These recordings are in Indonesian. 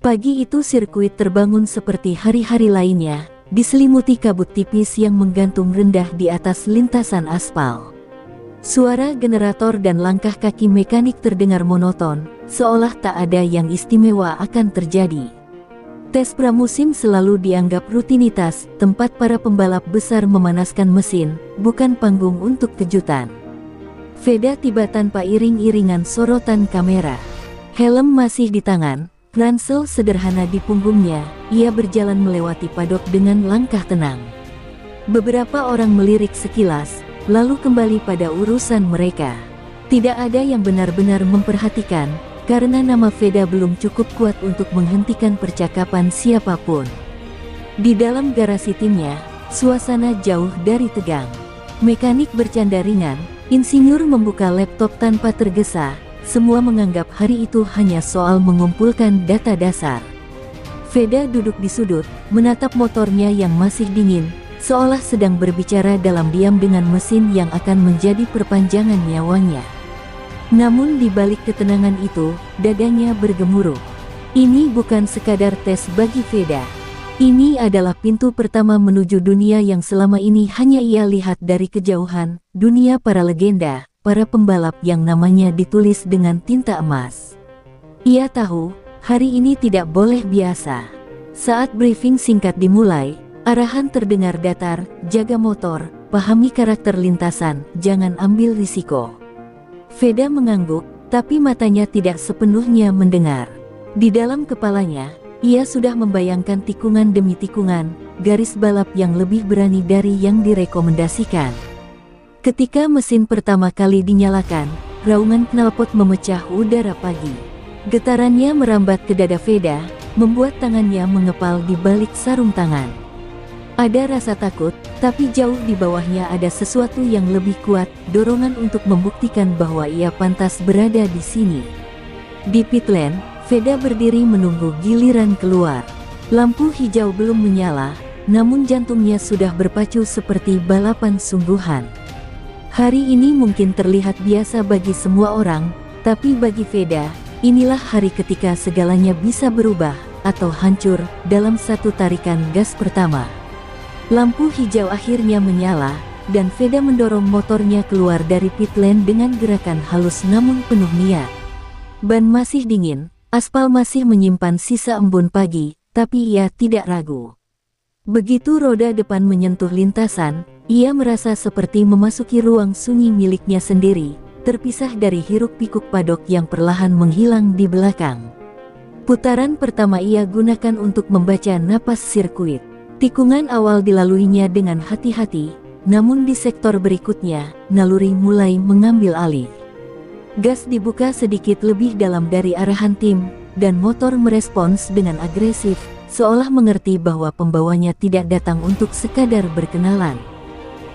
Pagi itu sirkuit terbangun seperti hari-hari lainnya, diselimuti kabut tipis yang menggantung rendah di atas lintasan aspal. Suara generator dan langkah kaki mekanik terdengar monoton, seolah tak ada yang istimewa akan terjadi. Tes pramusim selalu dianggap rutinitas, tempat para pembalap besar memanaskan mesin, bukan panggung untuk kejutan. Veda tiba tanpa iring-iringan sorotan kamera. Helm masih di tangan, ransel sederhana di punggungnya, ia berjalan melewati padok dengan langkah tenang. Beberapa orang melirik sekilas, lalu kembali pada urusan mereka. Tidak ada yang benar-benar memperhatikan, karena nama Veda belum cukup kuat untuk menghentikan percakapan siapapun. Di dalam garasi timnya, suasana jauh dari tegang. Mekanik bercanda ringan, insinyur membuka laptop tanpa tergesa. Semua menganggap hari itu hanya soal mengumpulkan data dasar. Veda duduk di sudut, menatap motornya yang masih dingin, seolah sedang berbicara dalam diam dengan mesin yang akan menjadi perpanjangan nyawanya. Namun di balik ketenangan itu, dadanya bergemuruh. Ini bukan sekadar tes bagi Veda. Ini adalah pintu pertama menuju dunia yang selama ini hanya ia lihat dari kejauhan, dunia para legenda. Para pembalap yang namanya ditulis dengan tinta emas. Ia tahu, hari ini tidak boleh biasa. Saat briefing singkat dimulai, arahan terdengar datar, jaga motor, pahami karakter lintasan, jangan ambil risiko. Veda mengangguk, tapi matanya tidak sepenuhnya mendengar. Di dalam kepalanya, ia sudah membayangkan tikungan demi tikungan, garis balap yang lebih berani dari yang direkomendasikan. Ketika mesin pertama kali dinyalakan, raungan knalpot memecah udara pagi. Getarannya merambat ke dada Veda, membuat tangannya mengepal di balik sarung tangan. Ada rasa takut, tapi jauh di bawahnya ada sesuatu yang lebih kuat, dorongan untuk membuktikan bahwa ia pantas berada di sini. Di pit lane, Veda berdiri menunggu giliran keluar. Lampu hijau belum menyala, namun jantungnya sudah berpacu seperti balapan sungguhan. Hari ini mungkin terlihat biasa bagi semua orang, tapi bagi Veda, inilah hari ketika segalanya bisa berubah, atau hancur, dalam satu tarikan gas pertama. Lampu hijau akhirnya menyala, dan Veda mendorong motornya keluar dari pit lane dengan gerakan halus namun penuh niat. Ban masih dingin, aspal masih menyimpan sisa embun pagi, tapi ia tidak ragu. Begitu roda depan menyentuh lintasan, ia merasa seperti memasuki ruang sunyi miliknya sendiri, terpisah dari hiruk-pikuk padok yang perlahan menghilang di belakang. Putaran pertama ia gunakan untuk membaca napas sirkuit. Tikungan awal dilaluinya dengan hati-hati, namun di sektor berikutnya, naluri mulai mengambil alih. Gas dibuka sedikit lebih dalam dari arahan tim, dan motor merespons dengan agresif, seolah mengerti bahwa pembawanya tidak datang untuk sekadar berkenalan.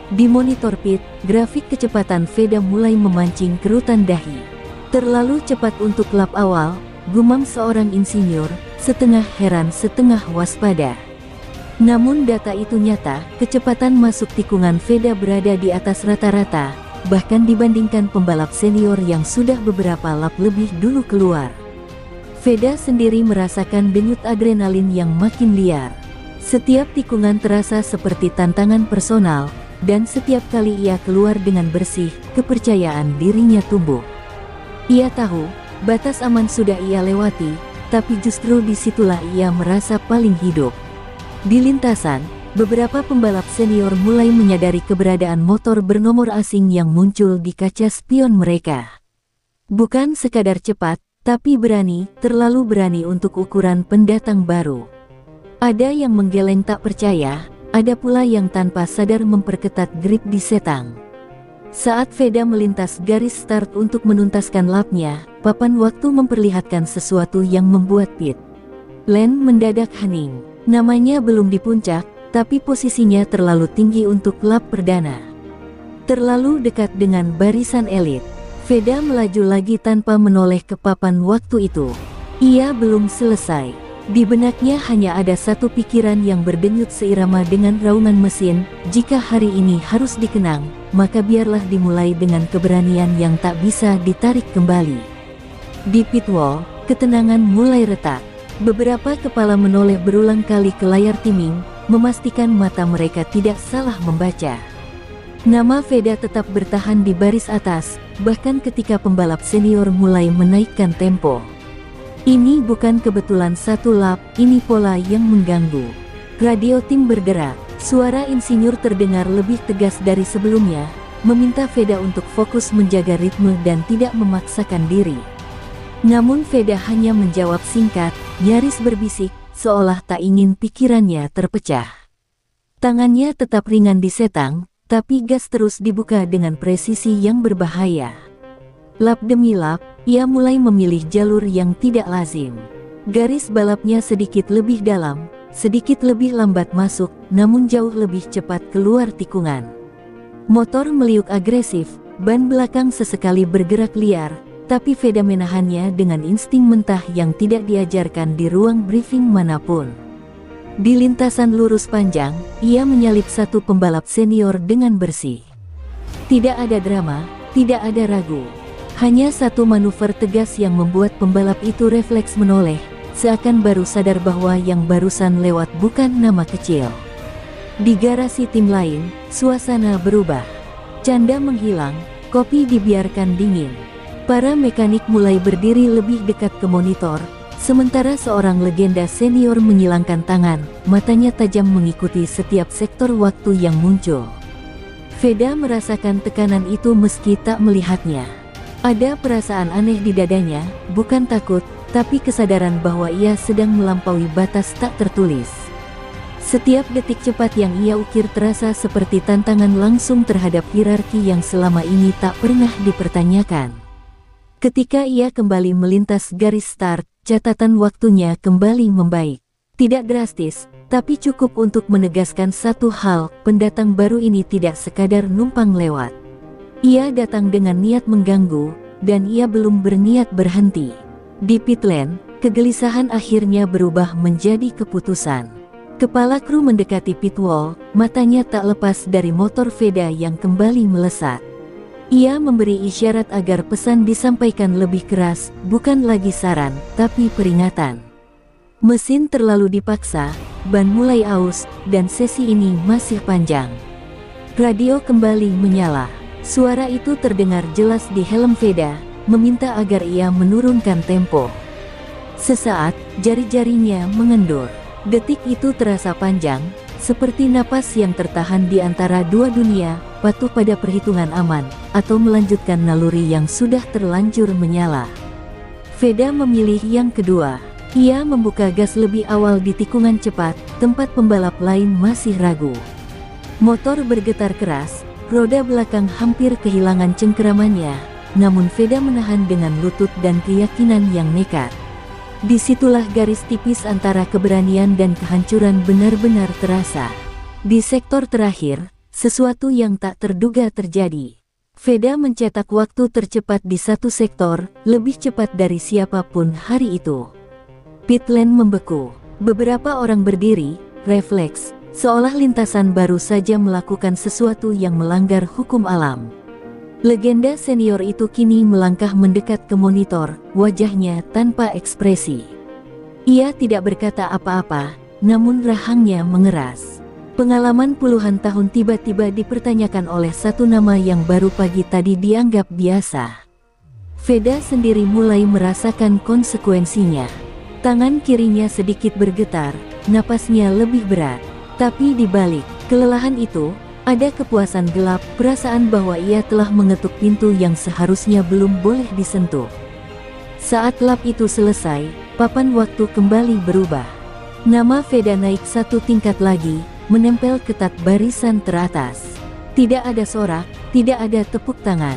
Di monitor pit, grafik kecepatan Veda mulai memancing kerutan dahi. Terlalu cepat untuk lap awal, gumam seorang insinyur, setengah heran setengah waspada. Namun data itu nyata, kecepatan masuk tikungan Veda berada di atas rata-rata, bahkan dibandingkan pembalap senior yang sudah beberapa lap lebih dulu keluar. Veda sendiri merasakan denyut adrenalin yang makin liar. Setiap tikungan terasa seperti tantangan personal, dan setiap kali ia keluar dengan bersih, kepercayaan dirinya tumbuh. Ia tahu, batas aman sudah ia lewati, tapi justru disitulah ia merasa paling hidup. Di lintasan, beberapa pembalap senior mulai menyadari keberadaan motor bernomor asing yang muncul di kaca spion mereka. Bukan sekadar cepat, tapi berani, terlalu berani untuk ukuran pendatang baru. Ada yang menggeleng tak percaya, ada pula yang tanpa sadar memperketat grip di setang. Saat Veda melintas garis start untuk menuntaskan lapnya, papan waktu memperlihatkan sesuatu yang membuat pit lane mendadak hening. Namanya belum di puncak, tapi posisinya terlalu tinggi untuk lap perdana. Terlalu dekat dengan barisan elit. Veda melaju lagi tanpa menoleh ke papan waktu itu. Ia belum selesai. Di benaknya hanya ada satu pikiran yang berdenyut seirama dengan raungan mesin, jika hari ini harus dikenang, maka biarlah dimulai dengan keberanian yang tak bisa ditarik kembali. Di pit wall, ketenangan mulai retak. Beberapa kepala menoleh berulang kali ke layar timing, memastikan mata mereka tidak salah membaca. Nama Veda tetap bertahan di baris atas, bahkan ketika pembalap senior mulai menaikkan tempo. Ini bukan kebetulan satu lap, ini pola yang mengganggu. Radio tim bergerak, suara insinyur terdengar lebih tegas dari sebelumnya, meminta Veda untuk fokus menjaga ritme dan tidak memaksakan diri. Namun Veda hanya menjawab singkat, nyaris berbisik, seolah tak ingin pikirannya terpecah. Tangannya tetap ringan di setang, tapi gas terus dibuka dengan presisi yang berbahaya. Lap demi lap, ia mulai memilih jalur yang tidak lazim. Garis balapnya sedikit lebih dalam, sedikit lebih lambat masuk, namun jauh lebih cepat keluar tikungan. Motor meliuk agresif, ban belakang sesekali bergerak liar, tapi Veda menahannya dengan insting mentah yang tidak diajarkan di ruang briefing manapun. Di lintasan lurus panjang, ia menyalip satu pembalap senior dengan bersih. Tidak ada drama, tidak ada ragu. Hanya satu manuver tegas yang membuat pembalap itu refleks menoleh, seakan baru sadar bahwa yang barusan lewat bukan nama kecil. Di garasi tim lain, suasana berubah. Canda menghilang, kopi dibiarkan dingin. Para mekanik mulai berdiri lebih dekat ke monitor, sementara seorang legenda senior menyilangkan tangan, matanya tajam mengikuti setiap sektor waktu yang muncul. Veda merasakan tekanan itu meski tak melihatnya. Ada perasaan aneh di dadanya, bukan takut, tapi kesadaran bahwa ia sedang melampaui batas tak tertulis. Setiap detik cepat yang ia ukir terasa seperti tantangan langsung terhadap hierarki yang selama ini tak pernah dipertanyakan. Ketika ia kembali melintas garis start, catatan waktunya kembali membaik. Tidak drastis, tapi cukup untuk menegaskan satu hal, pendatang baru ini tidak sekadar numpang lewat. Ia datang dengan niat mengganggu, dan ia belum berniat berhenti. Di pit lane, kegelisahan akhirnya berubah menjadi keputusan. Kepala kru mendekati pit wall, matanya tak lepas dari motor Veda yang kembali melesat. Ia memberi isyarat agar pesan disampaikan lebih keras, bukan lagi saran, tapi peringatan. Mesin terlalu dipaksa, ban mulai aus, dan sesi ini masih panjang. Radio kembali menyala. Suara itu terdengar jelas di helm Veda, meminta agar ia menurunkan tempo. Sesaat, jari-jarinya mengendur. Detik itu terasa panjang, seperti napas yang tertahan di antara dua dunia, patuh pada perhitungan aman, atau melanjutkan naluri yang sudah terlanjur menyala. Veda memilih yang kedua. Ia membuka gas lebih awal di tikungan cepat, tempat pembalap lain masih ragu. Motor bergetar keras, roda belakang hampir kehilangan cengkeramannya, namun Veda menahan dengan lutut dan keyakinan yang nekat. Disitulah garis tipis antara keberanian dan kehancuran benar-benar terasa. Di sektor terakhir, sesuatu yang tak terduga terjadi. Veda mencetak waktu tercepat di satu sektor, lebih cepat dari siapapun hari itu. Pit lane membeku. Beberapa orang berdiri, refleks, seolah lintasan baru saja melakukan sesuatu yang melanggar hukum alam. Legenda senior itu kini melangkah mendekat ke monitor, wajahnya tanpa ekspresi. Ia tidak berkata apa-apa, namun rahangnya mengeras. Pengalaman puluhan tahun tiba-tiba dipertanyakan oleh satu nama yang baru pagi tadi dianggap biasa. Veda sendiri mulai merasakan konsekuensinya. Tangan kirinya sedikit bergetar, napasnya lebih berat. Tapi di balik kelelahan itu, ada kepuasan gelap, perasaan bahwa ia telah mengetuk pintu yang seharusnya belum boleh disentuh. Saat lap itu selesai, papan waktu kembali berubah. Nama Veda naik satu tingkat lagi, menempel ketat barisan teratas. Tidak ada sorak, tidak ada tepuk tangan.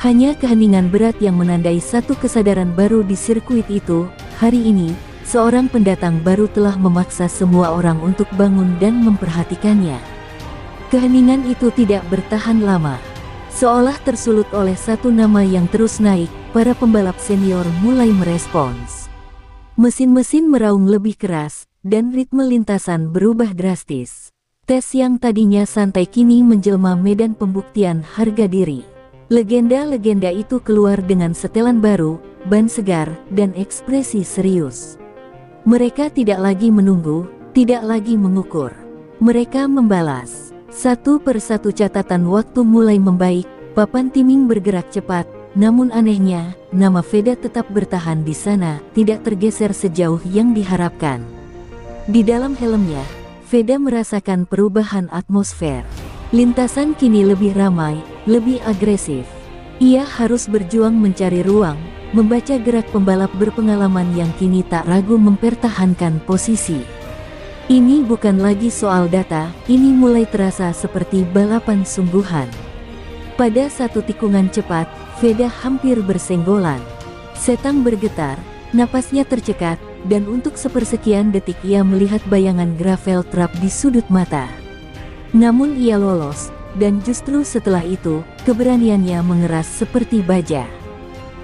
Hanya keheningan berat yang menandai satu kesadaran baru di sirkuit itu. Hari ini, seorang pendatang baru telah memaksa semua orang untuk bangun dan memperhatikannya. Keheningan itu tidak bertahan lama. Seolah tersulut oleh satu nama yang terus naik, para pembalap senior mulai merespons. Mesin-mesin meraung lebih keras, dan ritme lintasan berubah drastis. Tes yang tadinya santai kini menjelma medan pembuktian harga diri. Legenda-legenda itu keluar dengan setelan baru, ban segar, dan ekspresi serius. Mereka tidak lagi menunggu, tidak lagi mengukur. Mereka membalas. Satu persatu catatan waktu mulai membaik, papan timing bergerak cepat, namun anehnya, nama Veda tetap bertahan di sana, tidak tergeser sejauh yang diharapkan. Di dalam helmnya, Veda merasakan perubahan atmosfer. Lintasan kini lebih ramai, lebih agresif. Ia harus berjuang mencari ruang, membaca gerak pembalap berpengalaman yang kini tak ragu mempertahankan posisi. Ini bukan lagi soal data, ini mulai terasa seperti balapan sungguhan. Pada satu tikungan cepat, Veda hampir bersenggolan. Setang bergetar, napasnya tercekat, dan untuk sepersekian detik ia melihat bayangan gravel trap di sudut mata. Namun ia lolos, dan justru setelah itu, keberaniannya mengeras seperti baja.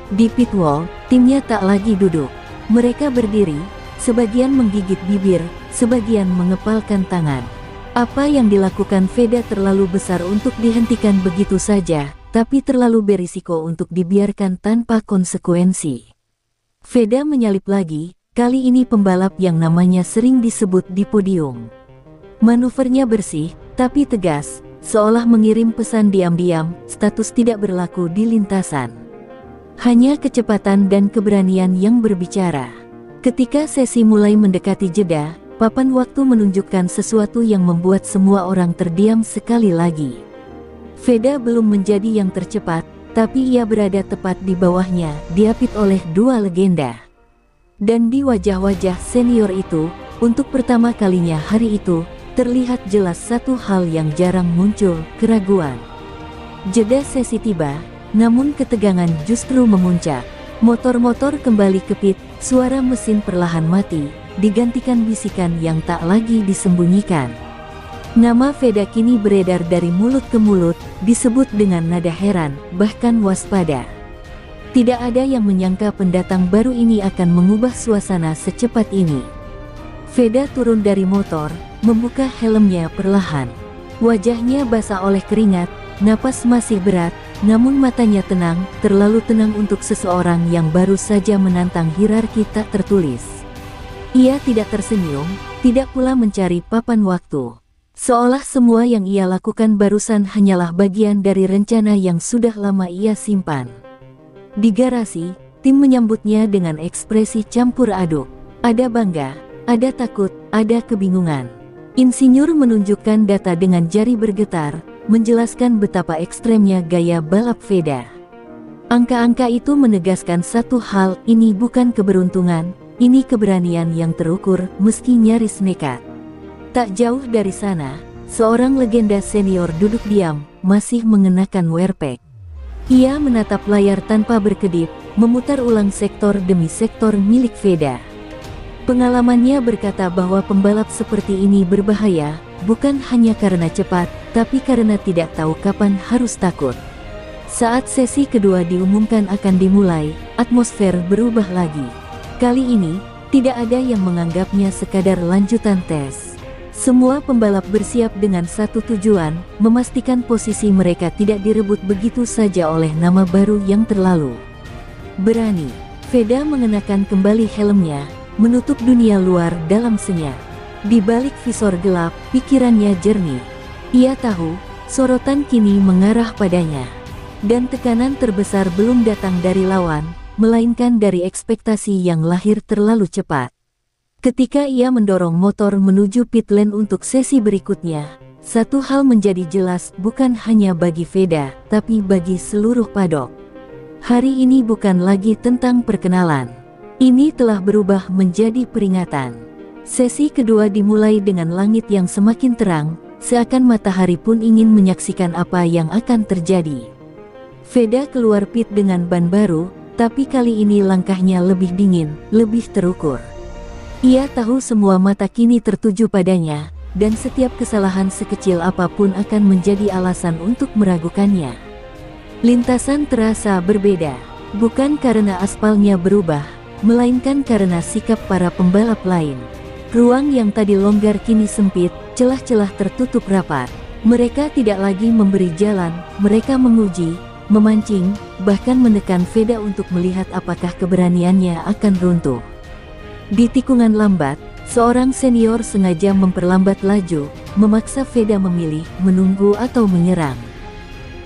Di pit wall, timnya tak lagi duduk. Mereka berdiri, sebagian menggigit bibir, sebagian mengepalkan tangan. Apa yang dilakukan Veda terlalu besar untuk dihentikan begitu saja, tapi terlalu berisiko untuk dibiarkan tanpa konsekuensi. Veda menyalip lagi, kali ini pembalap yang namanya sering disebut di podium. Manuvernya bersih, tapi tegas, seolah mengirim pesan diam-diam, status tidak berlaku di lintasan. Hanya kecepatan dan keberanian yang berbicara. Ketika sesi mulai mendekati jeda, papan waktu menunjukkan sesuatu yang membuat semua orang terdiam sekali lagi. Veda belum menjadi yang tercepat, tapi ia berada tepat di bawahnya, diapit oleh dua legenda. Dan di wajah-wajah senior itu, untuk pertama kalinya hari itu, terlihat jelas satu hal yang jarang muncul, keraguan. Jeda sesi tiba, namun ketegangan justru memuncak. Motor-motor kembali ke pit, suara mesin perlahan mati, digantikan bisikan yang tak lagi disembunyikan. Nama Veda kini beredar dari mulut ke mulut, disebut dengan nada heran, bahkan waspada. Tidak ada yang menyangka pendatang baru ini akan mengubah suasana secepat ini. Veda turun dari motor, membuka helmnya perlahan. Wajahnya basah oleh keringat, napas masih berat, namun matanya tenang, terlalu tenang untuk seseorang yang baru saja menantang hierarki tak tertulis. Ia tidak tersenyum, tidak pula mencari papan waktu. Seolah semua yang ia lakukan barusan hanyalah bagian dari rencana yang sudah lama ia simpan. Di garasi, tim menyambutnya dengan ekspresi campur aduk. Ada bangga, ada takut, ada kebingungan. Insinyur menunjukkan data dengan jari bergetar, menjelaskan betapa ekstremnya gaya balap Veda. Angka-angka itu menegaskan satu hal, ini bukan keberuntungan, ini keberanian yang terukur, meski nyaris nekat. Tak jauh dari sana, seorang legenda senior duduk diam, masih mengenakan wearpack. Ia menatap layar tanpa berkedip, memutar ulang sektor demi sektor milik Veda. Pengalamannya berkata bahwa pembalap seperti ini berbahaya, bukan hanya karena cepat, tapi karena tidak tahu kapan harus takut. Saat sesi kedua diumumkan akan dimulai, atmosfer berubah lagi. Kali ini, tidak ada yang menganggapnya sekadar lanjutan tes. Semua pembalap bersiap dengan satu tujuan, memastikan posisi mereka tidak direbut begitu saja oleh nama baru yang terlalu berani. Veda mengenakan kembali helmnya, menutup dunia luar dalam senyap. Di balik visor gelap, pikirannya jernih. Ia tahu, sorotan kini mengarah padanya. Dan tekanan terbesar belum datang dari lawan, melainkan dari ekspektasi yang lahir terlalu cepat. Ketika ia mendorong motor menuju pit lane untuk sesi berikutnya, satu hal menjadi jelas bukan hanya bagi Veda, tapi bagi seluruh paddock. Hari ini bukan lagi tentang perkenalan. Ini telah berubah menjadi peringatan. Sesi kedua dimulai dengan langit yang semakin terang, seakan matahari pun ingin menyaksikan apa yang akan terjadi. Veda keluar pit dengan ban baru, tapi kali ini langkahnya lebih dingin, lebih terukur. Ia tahu semua mata kini tertuju padanya, dan setiap kesalahan sekecil apapun akan menjadi alasan untuk meragukannya. Lintasan terasa berbeda, bukan karena aspalnya berubah, melainkan karena sikap para pembalap lain. Ruang yang tadi longgar kini sempit, celah-celah tertutup rapat. Mereka tidak lagi memberi jalan, mereka menguji, memancing, bahkan menekan Veda untuk melihat apakah keberaniannya akan runtuh. Di tikungan lambat, seorang senior sengaja memperlambat laju, memaksa Veda memilih menunggu atau menyerang.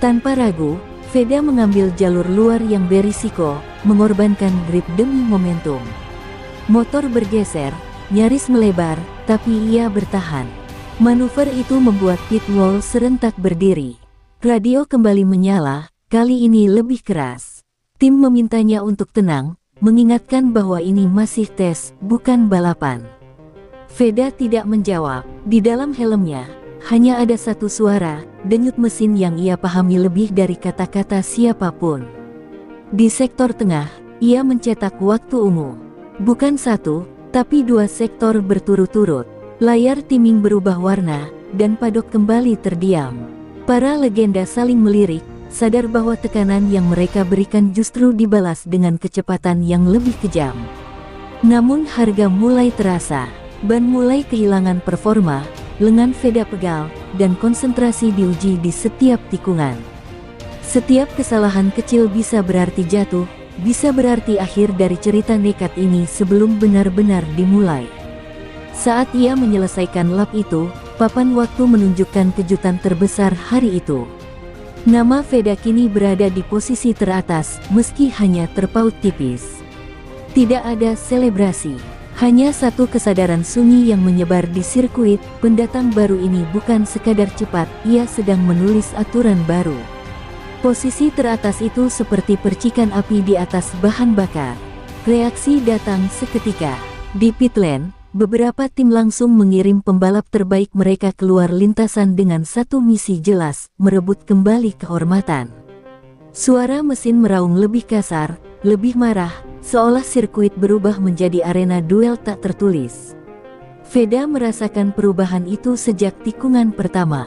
Tanpa ragu, Veda mengambil jalur luar yang berisiko, mengorbankan grip demi momentum. Motor bergeser, nyaris melebar, tapi ia bertahan. Manuver itu membuat pit wall serentak berdiri. Radio kembali menyala, kali ini lebih keras. Tim memintanya untuk tenang, mengingatkan bahwa ini masih tes, bukan balapan. Veda tidak menjawab. Di dalam helmnya, hanya ada satu suara, denyut mesin yang ia pahami lebih dari kata-kata siapapun. Di sektor tengah, ia mencetak waktu ungu. Bukan satu, tapi dua sektor berturut-turut. Layar timing berubah warna, dan paddock kembali terdiam. Para legenda saling melirik, sadar bahwa tekanan yang mereka berikan justru dibalas dengan kecepatan yang lebih kejam. Namun harga mulai terasa, ban mulai kehilangan performa, lengan Veda pegal, dan konsentrasi diuji di setiap tikungan. Setiap kesalahan kecil bisa berarti jatuh, bisa berarti akhir dari cerita nekat ini sebelum benar-benar dimulai. Saat ia menyelesaikan lap itu, papan waktu menunjukkan kejutan terbesar hari itu. Nama Veda kini berada di posisi teratas, meski hanya terpaut tipis. Tidak ada selebrasi, hanya satu kesadaran sunyi yang menyebar di sirkuit. Pendatang baru ini bukan sekadar cepat, ia sedang menulis aturan baru. Posisi teratas itu seperti percikan api di atas bahan bakar. Reaksi datang seketika. Di pit lane, beberapa tim langsung mengirim pembalap terbaik mereka keluar lintasan dengan satu misi jelas, merebut kembali kehormatan. Suara mesin meraung lebih kasar, lebih marah, seolah sirkuit berubah menjadi arena duel tak tertulis. Veda merasakan perubahan itu sejak tikungan pertama.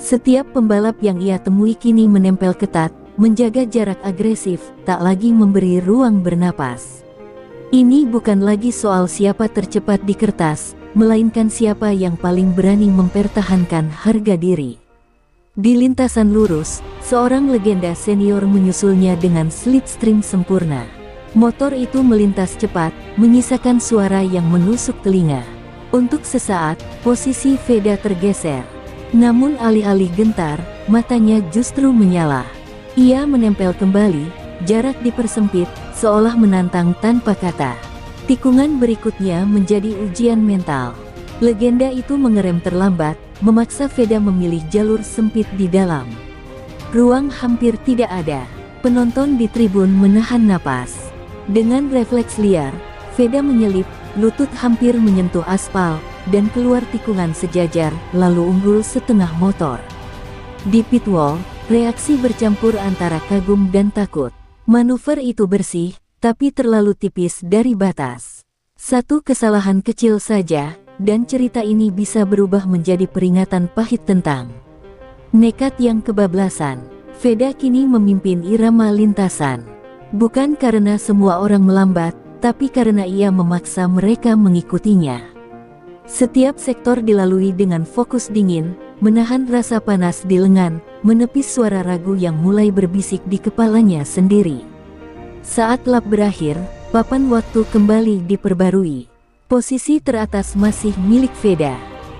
Setiap pembalap yang ia temui kini menempel ketat, menjaga jarak agresif, tak lagi memberi ruang bernapas. Ini bukan lagi soal siapa tercepat di kertas, melainkan siapa yang paling berani mempertahankan harga diri. Di lintasan lurus, seorang legenda senior menyusulnya dengan slipstream sempurna. Motor itu melintas cepat, menyisakan suara yang menusuk telinga. Untuk sesaat, posisi Veda tergeser. Namun alih-alih gentar, matanya justru menyala. Ia menempel kembali, jarak dipersempit, seolah menantang tanpa kata. Tikungan berikutnya menjadi ujian mental. Legenda itu mengerem terlambat, memaksa Veda memilih jalur sempit di dalam. Ruang hampir tidak ada. Penonton di tribun menahan napas. Dengan refleks liar, Veda menyelip, lutut hampir menyentuh aspal, dan keluar tikungan sejajar, lalu unggul setengah motor. Di pit wall, reaksi bercampur antara kagum dan takut. Manuver itu bersih, tapi terlalu tipis dari batas. Satu kesalahan kecil saja, dan cerita ini bisa berubah menjadi peringatan pahit tentang nekat yang kebablasan. Veda kini memimpin irama lintasan. Bukan karena semua orang melambat, tapi karena ia memaksa mereka mengikutinya. Setiap sektor dilalui dengan fokus dingin, menahan rasa panas di lengan, menepis suara ragu yang mulai berbisik di kepalanya sendiri. Saat lap berakhir, papan waktu kembali diperbarui. Posisi teratas masih milik Veda.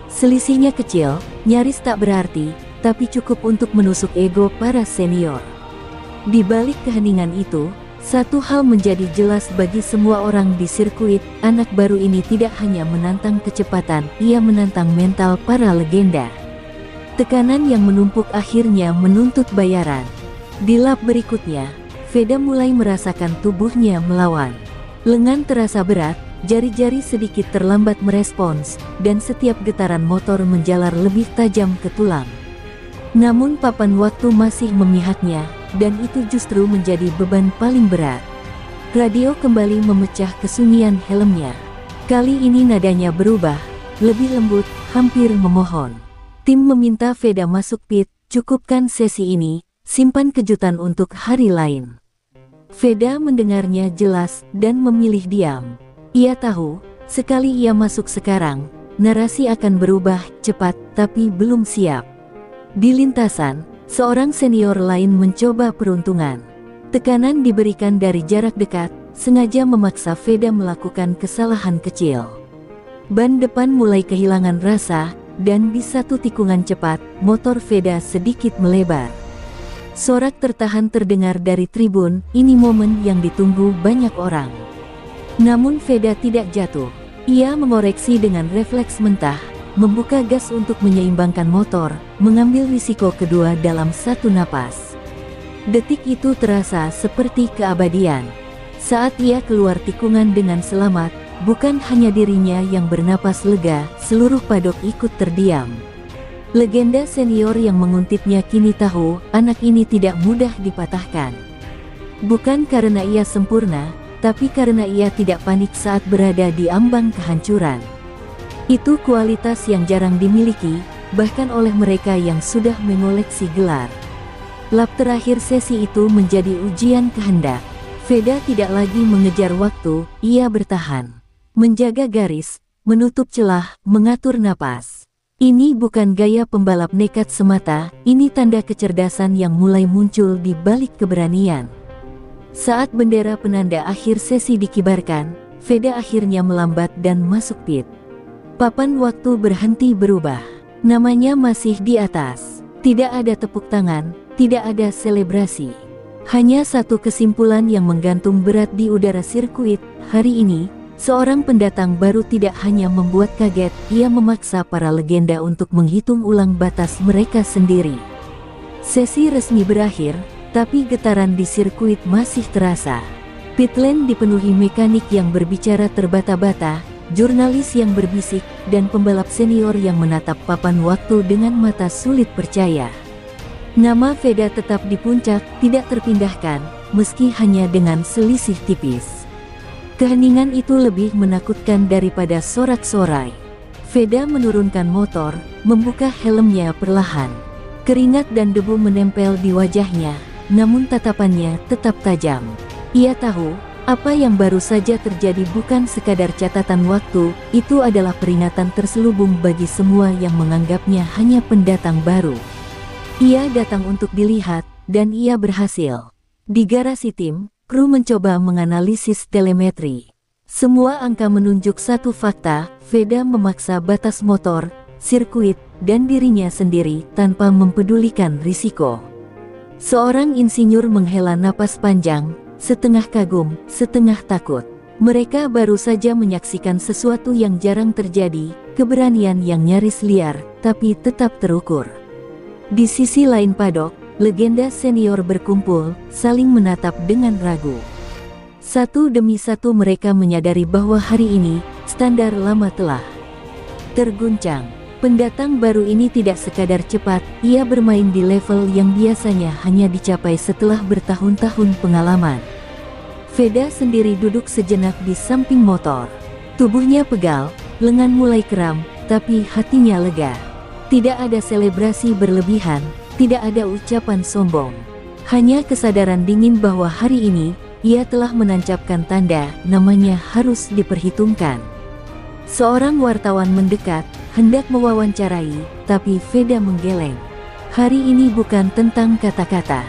Selisihnya kecil, nyaris tak berarti, tapi cukup untuk menusuk ego para senior. Di balik keheningan itu, satu hal menjadi jelas bagi semua orang di sirkuit, anak baru ini tidak hanya menantang kecepatan, ia menantang mental para legenda. Tekanan yang menumpuk akhirnya menuntut bayaran. Di lap berikutnya, Veda mulai merasakan tubuhnya melawan. Lengan terasa berat, jari-jari sedikit terlambat merespons, dan setiap getaran motor menjalar lebih tajam ke tulang. Namun papan waktu masih memihaknya, dan itu justru menjadi beban paling berat. Radio kembali memecah kesunyian helmnya. Kali ini nadanya berubah, lebih lembut, hampir memohon. Tim meminta Veda masuk pit, cukupkan sesi ini, simpan kejutan untuk hari lain. Veda mendengarnya jelas, dan memilih diam. Ia tahu, sekali ia masuk sekarang, narasi akan berubah cepat, tapi belum siap. Di lintasan, seorang senior lain mencoba peruntungan. Tekanan diberikan dari jarak dekat, sengaja memaksa Veda melakukan kesalahan kecil. Ban depan mulai kehilangan rasa, dan di satu tikungan cepat, motor Veda sedikit melebar. Sorak tertahan terdengar dari tribun, ini momen yang ditunggu banyak orang. Namun Veda tidak jatuh. Ia mengoreksi dengan refleks mentah, membuka gas untuk menyeimbangkan motor, mengambil risiko kedua dalam satu napas. Detik itu terasa seperti keabadian. Saat ia keluar tikungan dengan selamat, bukan hanya dirinya yang bernapas lega, seluruh padok ikut terdiam. Legenda senior yang menguntitnya kini tahu, anak ini tidak mudah dipatahkan. Bukan karena ia sempurna, tapi karena ia tidak panik saat berada di ambang kehancuran. Itu kualitas yang jarang dimiliki, bahkan oleh mereka yang sudah mengoleksi gelar. Lap terakhir sesi itu menjadi ujian kehendak. Veda tidak lagi mengejar waktu, ia bertahan. Menjaga garis, menutup celah, mengatur napas. Ini bukan gaya pembalap nekat semata, ini tanda kecerdasan yang mulai muncul di balik keberanian. Saat bendera penanda akhir sesi dikibarkan, Veda akhirnya melambat dan masuk pit. Papan waktu berhenti berubah. Namanya masih di atas. Tidak ada tepuk tangan, tidak ada selebrasi. Hanya satu kesimpulan yang menggantung berat di udara sirkuit. Hari ini, seorang pendatang baru tidak hanya membuat kaget, ia memaksa para legenda untuk menghitung ulang batas mereka sendiri. Sesi resmi berakhir, tapi getaran di sirkuit masih terasa. Pit lane dipenuhi mekanik yang berbicara terbata-bata, jurnalis yang berbisik, dan pembalap senior yang menatap papan waktu dengan mata sulit percaya. Nama Veda tetap di puncak, tidak terpindahkan, meski hanya dengan selisih tipis. Keheningan itu lebih menakutkan daripada sorak-sorai. Veda menurunkan motor, membuka helmnya perlahan. Keringat dan debu menempel di wajahnya, namun tatapannya tetap tajam. Ia tahu, apa yang baru saja terjadi bukan sekadar catatan waktu, itu adalah peringatan terselubung bagi semua yang menganggapnya hanya pendatang baru. Ia datang untuk dilihat, dan ia berhasil. Di garasi tim, kru mencoba menganalisis telemetri. Semua angka menunjuk satu fakta, Veda memaksa batas motor, sirkuit, dan dirinya sendiri tanpa mempedulikan risiko. Seorang insinyur menghela napas panjang, setengah kagum, setengah takut. Mereka baru saja menyaksikan sesuatu yang jarang terjadi, keberanian yang nyaris liar, tapi tetap terukur. Di sisi lain padok, legenda senior berkumpul, saling menatap dengan ragu. Satu demi satu mereka menyadari bahwa hari ini, standar lama telah terguncang. Pendatang baru ini tidak sekadar cepat, ia bermain di level yang biasanya hanya dicapai setelah bertahun-tahun pengalaman. Veda sendiri duduk sejenak di samping motor. Tubuhnya pegal, lengan mulai kram, tapi hatinya lega. Tidak ada selebrasi berlebihan, tidak ada ucapan sombong. Hanya kesadaran dingin bahwa hari ini, ia telah menancapkan tanda, namanya harus diperhitungkan. Seorang wartawan mendekat, hendak mewawancarai, tapi Veda menggeleng. Hari ini bukan tentang kata-kata.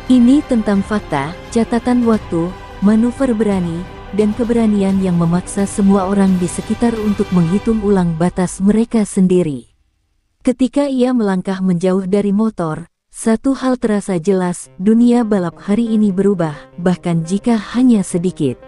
Ini tentang fakta, catatan waktu, manuver berani, dan keberanian yang memaksa semua orang di sekitar untuk menghitung ulang batas mereka sendiri. Ketika ia melangkah menjauh dari motor, satu hal terasa jelas, dunia balap hari ini berubah, bahkan jika hanya sedikit.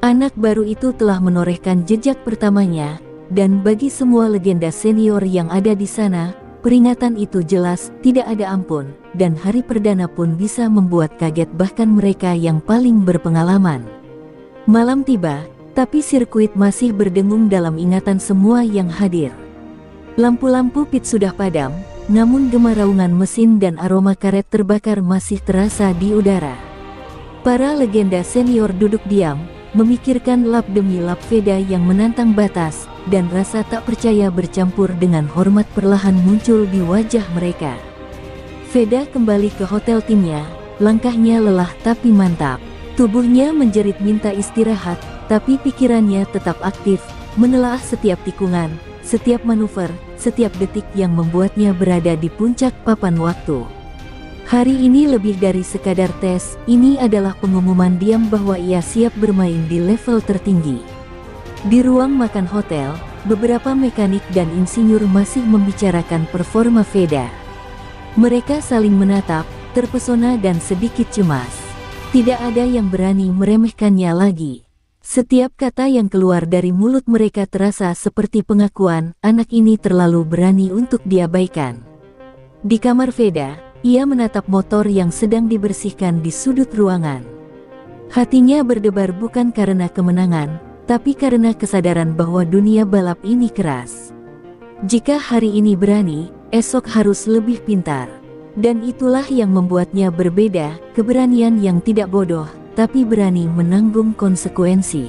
Anak baru itu telah menorehkan jejak pertamanya, dan bagi semua legenda senior yang ada di sana, peringatan itu jelas, tidak ada ampun, dan hari perdana pun bisa membuat kaget bahkan mereka yang paling berpengalaman. Malam tiba, tapi sirkuit masih berdengung dalam ingatan semua yang hadir. Lampu-lampu pit sudah padam, namun gema raungan mesin dan aroma karet terbakar masih terasa di udara. Para legenda senior duduk diam, memikirkan lap demi lap Veda yang menantang batas, dan rasa tak percaya bercampur dengan hormat perlahan muncul di wajah mereka. Veda kembali ke hotel timnya, langkahnya lelah tapi mantap. Tubuhnya menjerit minta istirahat, tapi pikirannya tetap aktif, menelaah setiap tikungan, setiap manuver, setiap detik yang membuatnya berada di puncak papan waktu. Hari ini lebih dari sekadar tes, ini adalah pengumuman diam bahwa ia siap bermain di level tertinggi. Di ruang makan hotel, beberapa mekanik dan insinyur masih membicarakan performa Veda. Mereka saling menatap, terpesona dan sedikit cemas. Tidak ada yang berani meremehkannya lagi. Setiap kata yang keluar dari mulut mereka terasa seperti pengakuan, anak ini terlalu berani untuk diabaikan. Di kamar Veda, ia menatap motor yang sedang dibersihkan di sudut ruangan. Hatinya berdebar bukan karena kemenangan, tapi karena kesadaran bahwa dunia balap ini keras. Jika hari ini berani, esok harus lebih pintar. Dan itulah yang membuatnya berbeda, keberanian yang tidak bodoh, tapi berani menanggung konsekuensi.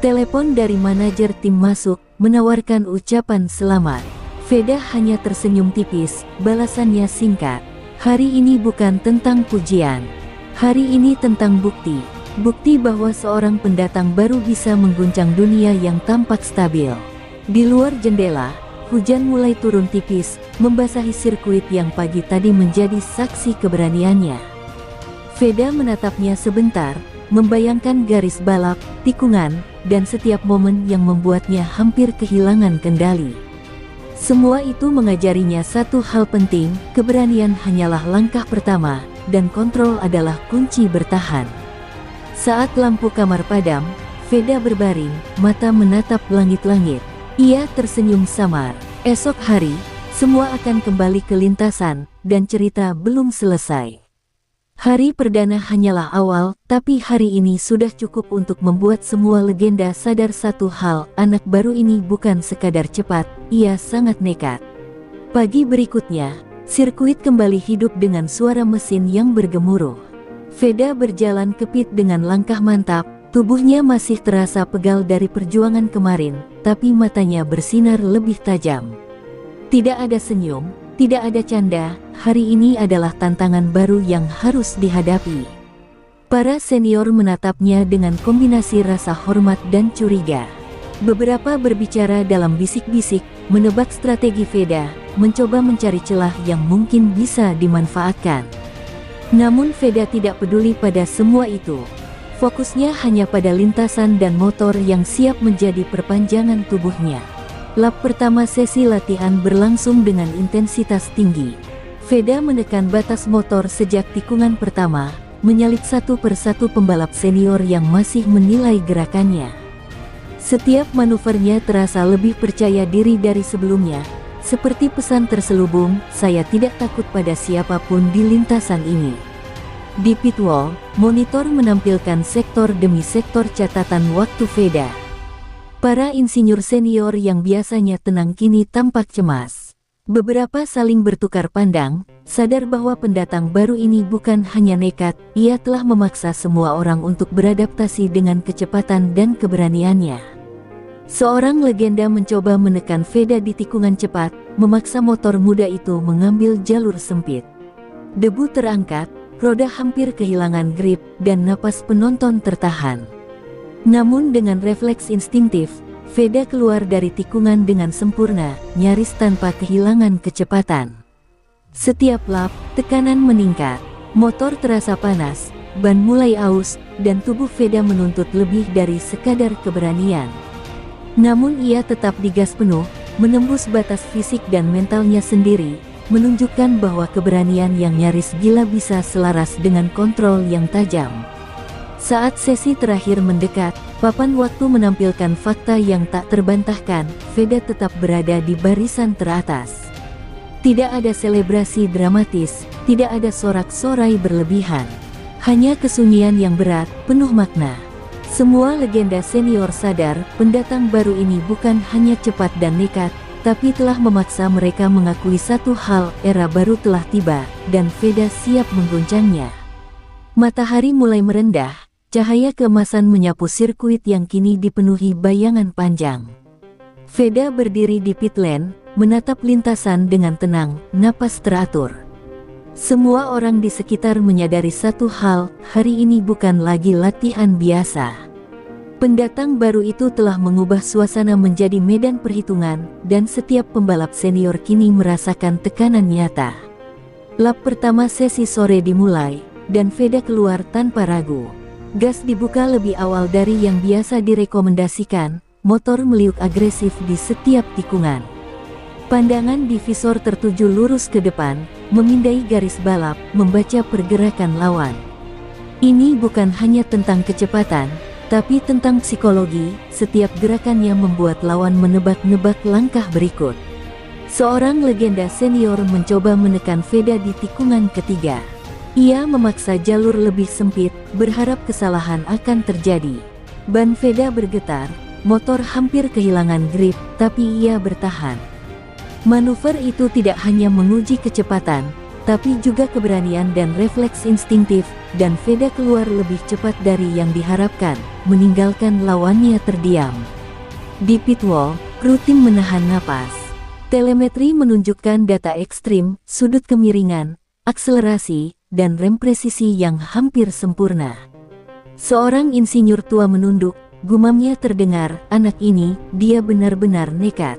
Telepon dari manajer tim masuk, menawarkan ucapan selamat. Veda hanya tersenyum tipis, balasannya singkat. Hari ini bukan tentang pujian. Hari ini tentang bukti. Bukti bahwa seorang pendatang baru bisa mengguncang dunia yang tampak stabil. Di luar jendela, hujan mulai turun tipis, membasahi sirkuit yang pagi tadi menjadi saksi keberaniannya. Veda menatapnya sebentar, membayangkan garis balap, tikungan, dan setiap momen yang membuatnya hampir kehilangan kendali. Semua itu mengajarinya satu hal penting, keberanian hanyalah langkah pertama, dan kontrol adalah kunci bertahan. Saat lampu kamar padam, Veda berbaring, mata menatap langit-langit. Ia tersenyum samar. Esok hari, semua akan kembali ke lintasan, dan cerita belum selesai. Hari perdana hanyalah awal, tapi hari ini sudah cukup untuk membuat semua legenda sadar satu hal, anak baru ini bukan sekadar cepat, ia sangat nekat. Pagi berikutnya, sirkuit kembali hidup dengan suara mesin yang bergemuruh. Veda berjalan ke pit dengan langkah mantap, tubuhnya masih terasa pegal dari perjuangan kemarin, tapi matanya bersinar lebih tajam. Tidak ada senyum, tidak ada canda, hari ini adalah tantangan baru yang harus dihadapi. Para senior menatapnya dengan kombinasi rasa hormat dan curiga. Beberapa berbicara dalam bisik-bisik, menebak strategi Veda, mencoba mencari celah yang mungkin bisa dimanfaatkan. Namun Veda tidak peduli pada semua itu. Fokusnya hanya pada lintasan dan motor yang siap menjadi perpanjangan tubuhnya. Lap pertama sesi latihan berlangsung dengan intensitas tinggi. Veda menekan batas motor sejak tikungan pertama, menyalip satu persatu pembalap senior yang masih menilai gerakannya. Setiap manuvernya terasa lebih percaya diri dari sebelumnya, seperti pesan terselubung, saya tidak takut pada siapapun di lintasan ini. Di pit wall, monitor menampilkan sektor demi sektor catatan waktu Veda. Para insinyur senior yang biasanya tenang kini tampak cemas. Beberapa saling bertukar pandang, sadar bahwa pendatang baru ini bukan hanya nekat, ia telah memaksa semua orang untuk beradaptasi dengan kecepatan dan keberaniannya. Seorang legenda mencoba menekan Veda di tikungan cepat, memaksa motor muda itu mengambil jalur sempit. Debu terangkat, roda hampir kehilangan grip, dan napas penonton tertahan. Namun dengan refleks instinktif, Veda keluar dari tikungan dengan sempurna, nyaris tanpa kehilangan kecepatan. Setiap lap, tekanan meningkat, motor terasa panas, ban mulai aus, dan tubuh Veda menuntut lebih dari sekadar keberanian. Namun ia tetap digas penuh, menembus batas fisik dan mentalnya sendiri, menunjukkan bahwa keberanian yang nyaris gila bisa selaras dengan kontrol yang tajam. Saat sesi terakhir mendekat, papan waktu menampilkan fakta yang tak terbantahkan, Veda tetap berada di barisan teratas. Tidak ada selebrasi dramatis, tidak ada sorak-sorai berlebihan. Hanya kesunyian yang berat, penuh makna. Semua legenda senior sadar, pendatang baru ini bukan hanya cepat dan nekat, tapi telah memaksa mereka mengakui satu hal, era baru telah tiba, dan Veda siap mengguncangnya. Matahari mulai merendah. Cahaya keemasan menyapu sirkuit yang kini dipenuhi bayangan panjang. Veda berdiri di pit lane, menatap lintasan dengan tenang, napas teratur. Semua orang di sekitar menyadari satu hal, hari ini bukan lagi latihan biasa. Pendatang baru itu telah mengubah suasana menjadi medan perhitungan, dan setiap pembalap senior kini merasakan tekanan nyata. Lap pertama sesi sore dimulai, dan Veda keluar tanpa ragu. Gas dibuka lebih awal dari yang biasa direkomendasikan, motor meliuk agresif di setiap tikungan. Pandangan di visor tertuju lurus ke depan, memindai garis balap, membaca pergerakan lawan. Ini bukan hanya tentang kecepatan, tapi tentang psikologi. Setiap gerakannya membuat lawan menebak-nebak langkah berikut. Seorang legenda senior mencoba menekan Veda di tikungan ketiga. Ia memaksa jalur lebih sempit, berharap kesalahan akan terjadi. Ban Veda bergetar, motor hampir kehilangan grip, tapi ia bertahan. Manuver itu tidak hanya menguji kecepatan, tapi juga keberanian dan refleks instingtif, dan Veda keluar lebih cepat dari yang diharapkan, meninggalkan lawannya terdiam. Di pit wall, kru tim menahan napas. Telemetri menunjukkan data ekstrim, sudut kemiringan, akselerasi, dan rem presisi yang hampir sempurna. Seorang insinyur tua menunduk, gumamnya terdengar, "Anak ini, dia benar-benar nekat."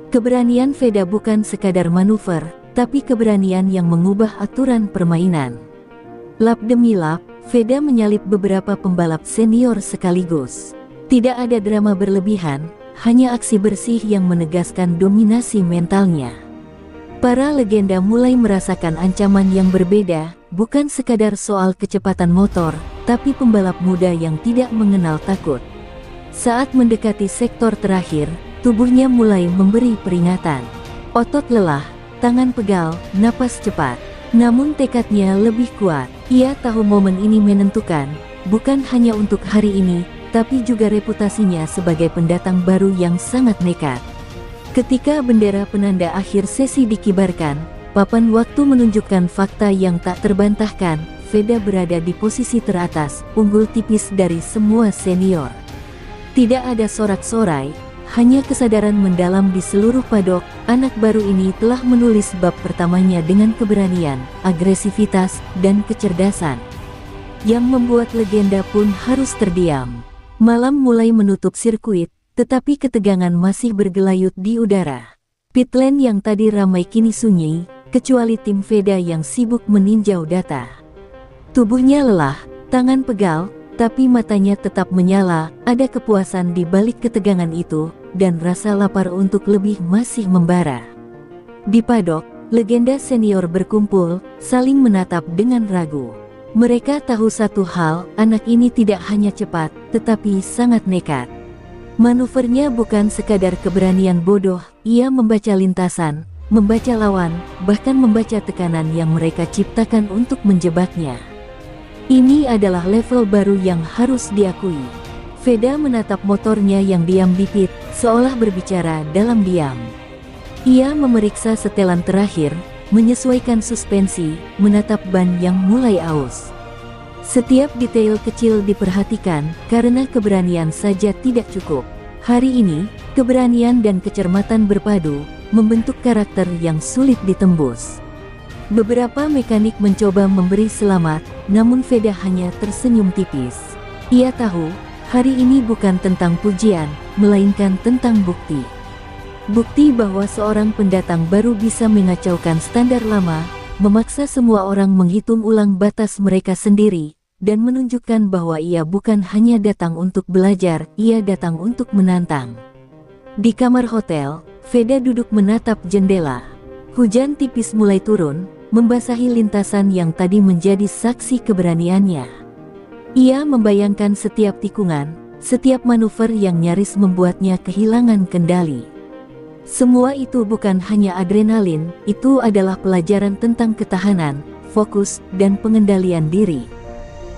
Keberanian Veda bukan sekadar manuver, tapi keberanian yang mengubah aturan permainan. Lap demi lap, Veda menyalip beberapa pembalap senior sekaligus. Tidak ada drama berlebihan, hanya aksi bersih yang menegaskan dominasi mentalnya. Para legenda mulai merasakan ancaman yang berbeda, bukan sekadar soal kecepatan motor, tapi pembalap muda yang tidak mengenal takut. Saat mendekati sektor terakhir, tubuhnya mulai memberi peringatan. Otot lelah, tangan pegal, napas cepat. Namun tekadnya lebih kuat. Ia tahu momen ini menentukan, bukan hanya untuk hari ini, tapi juga reputasinya sebagai pendatang baru yang sangat nekat. Ketika bendera penanda akhir sesi dikibarkan, papan waktu menunjukkan fakta yang tak terbantahkan. Veda berada di posisi teratas, unggul tipis dari semua senior. Tidak ada sorak-sorai, hanya kesadaran mendalam di seluruh padok. Anak baru ini telah menulis bab pertamanya dengan keberanian, agresivitas, dan kecerdasan, yang membuat legenda pun harus terdiam. Malam mulai menutup sirkuit, tetapi ketegangan masih bergelayut di udara. Pit lane yang tadi ramai kini sunyi, kecuali tim Veda yang sibuk meninjau data. Tubuhnya lelah, tangan pegal, tapi matanya tetap menyala. Ada kepuasan di balik ketegangan itu, dan rasa lapar untuk lebih masih membara. Di padok, legenda senior berkumpul, saling menatap dengan ragu. Mereka tahu satu hal, anak ini tidak hanya cepat, tetapi sangat nekat. Manuvernya bukan sekadar keberanian bodoh, ia membaca lintasan, membaca lawan, bahkan membaca tekanan yang mereka ciptakan untuk menjebaknya. Ini adalah level baru yang harus diakui. Veda menatap motornya yang diam di pit, seolah berbicara dalam diam. Ia memeriksa setelan terakhir, menyesuaikan suspensi, menatap ban yang mulai aus. Setiap detail kecil diperhatikan, karena keberanian saja tidak cukup. Hari ini, keberanian dan kecermatan berpadu, membentuk karakter yang sulit ditembus. Beberapa mekanik mencoba memberi selamat, namun Veda hanya tersenyum tipis. Ia tahu, hari ini bukan tentang pujian, melainkan tentang bukti. Bukti bahwa seorang pendatang baru bisa mengacaukan standar lama, memaksa semua orang menghitung ulang batas mereka sendiri, dan menunjukkan bahwa ia bukan hanya datang untuk belajar, ia datang untuk menantang. Di kamar hotel, Veda duduk menatap jendela. Hujan tipis mulai turun, membasahi lintasan yang tadi menjadi saksi keberaniannya. Ia membayangkan setiap tikungan, setiap manuver yang nyaris membuatnya kehilangan kendali. Semua itu bukan hanya adrenalin, itu adalah pelajaran tentang ketahanan, fokus, dan pengendalian diri.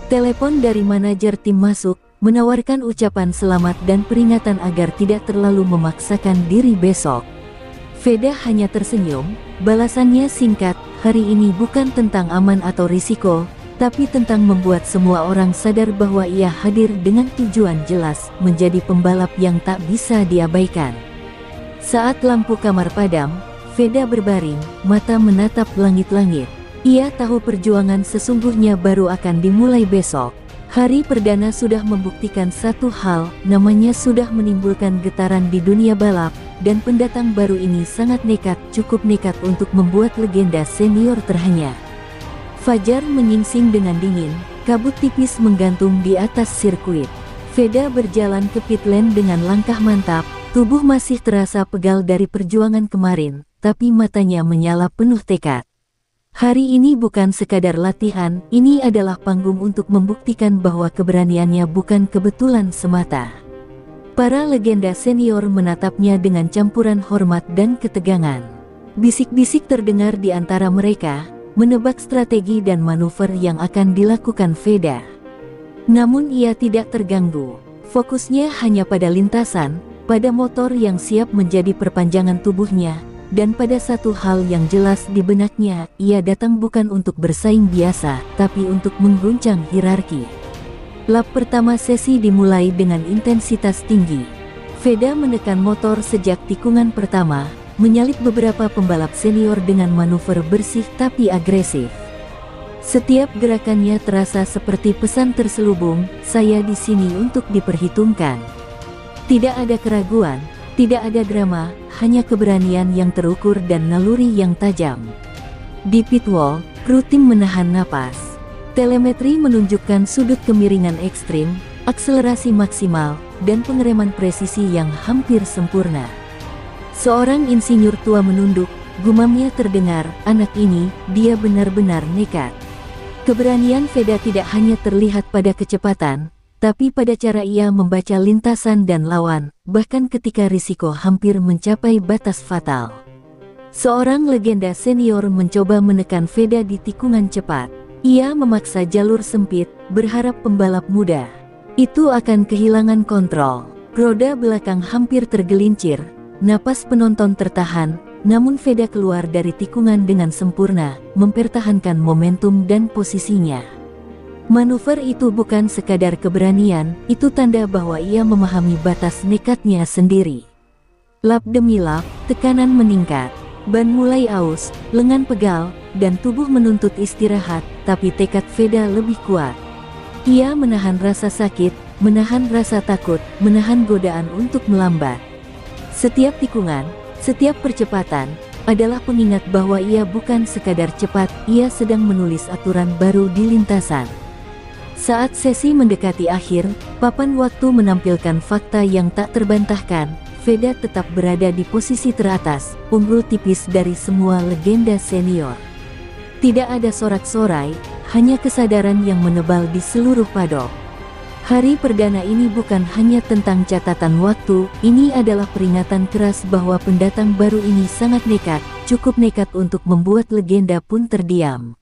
Telepon dari manajer tim masuk, menawarkan ucapan selamat dan peringatan agar tidak terlalu memaksakan diri besok. Veda hanya tersenyum, balasannya singkat, hari ini bukan tentang aman atau risiko, tapi tentang membuat semua orang sadar bahwa ia hadir dengan tujuan jelas, menjadi pembalap yang tak bisa diabaikan. Saat lampu kamar padam, Veda berbaring, mata menatap langit-langit. Ia tahu perjuangan sesungguhnya baru akan dimulai besok. Hari perdana sudah membuktikan satu hal, namanya sudah menimbulkan getaran di dunia balap, dan pendatang baru ini sangat nekat, cukup nekat untuk membuat legenda senior terhanyut. Fajar menyingsing dengan dingin, kabut tipis menggantung di atas sirkuit. Veda berjalan ke pit lane dengan langkah mantap, tubuh masih terasa pegal dari perjuangan kemarin, tapi matanya menyala penuh tekad. Hari ini bukan sekadar latihan, ini adalah panggung untuk membuktikan bahwa keberaniannya bukan kebetulan semata. Para legenda senior menatapnya dengan campuran hormat dan ketegangan. Bisik-bisik terdengar di antara mereka, menebak strategi dan manuver yang akan dilakukan Veda. Namun ia tidak terganggu, fokusnya hanya pada lintasan, pada motor yang siap menjadi perpanjangan tubuhnya, dan pada satu hal yang jelas di benaknya, ia datang bukan untuk bersaing biasa, tapi untuk mengguncang hierarki. Lap pertama sesi dimulai dengan intensitas tinggi. Veda menekan motor sejak tikungan pertama, menyalip beberapa pembalap senior dengan manuver bersih tapi agresif. Setiap gerakannya terasa seperti pesan terselubung, saya di sini untuk diperhitungkan. Tidak ada keraguan, tidak ada drama, hanya keberanian yang terukur dan naluri yang tajam. Di pit wall, kru tim menahan napas. Telemetri menunjukkan sudut kemiringan ekstrim, akselerasi maksimal, dan pengereman presisi yang hampir sempurna. Seorang insinyur tua menunduk, gumamnya terdengar, anak ini, dia benar-benar nekat. Keberanian Veda tidak hanya terlihat pada kecepatan, tapi pada cara ia membaca lintasan dan lawan, bahkan ketika risiko hampir mencapai batas fatal. Seorang legenda senior mencoba menekan Veda di tikungan cepat. Ia memaksa jalur sempit, berharap pembalap muda itu akan kehilangan kontrol. Roda belakang hampir tergelincir, napas penonton tertahan, namun Veda keluar dari tikungan dengan sempurna, mempertahankan momentum dan posisinya. Manuver itu bukan sekadar keberanian, itu tanda bahwa ia memahami batas nekatnya sendiri. Lap demi lap, tekanan meningkat, ban mulai aus, lengan pegal, dan tubuh menuntut istirahat, tapi tekad Veda lebih kuat. Ia menahan rasa sakit, menahan rasa takut, menahan godaan untuk melambat. Setiap tikungan, setiap percepatan, adalah pengingat bahwa ia bukan sekadar cepat, ia sedang menulis aturan baru di lintasan. Saat sesi mendekati akhir, papan waktu menampilkan fakta yang tak terbantahkan. Veda tetap berada di posisi teratas, unggul tipis dari semua legenda senior. Tidak ada sorak-sorai, hanya kesadaran yang menebal di seluruh paddock. Hari perdana ini bukan hanya tentang catatan waktu, ini adalah peringatan keras bahwa pendatang baru ini sangat nekat, cukup nekat untuk membuat legenda pun terdiam.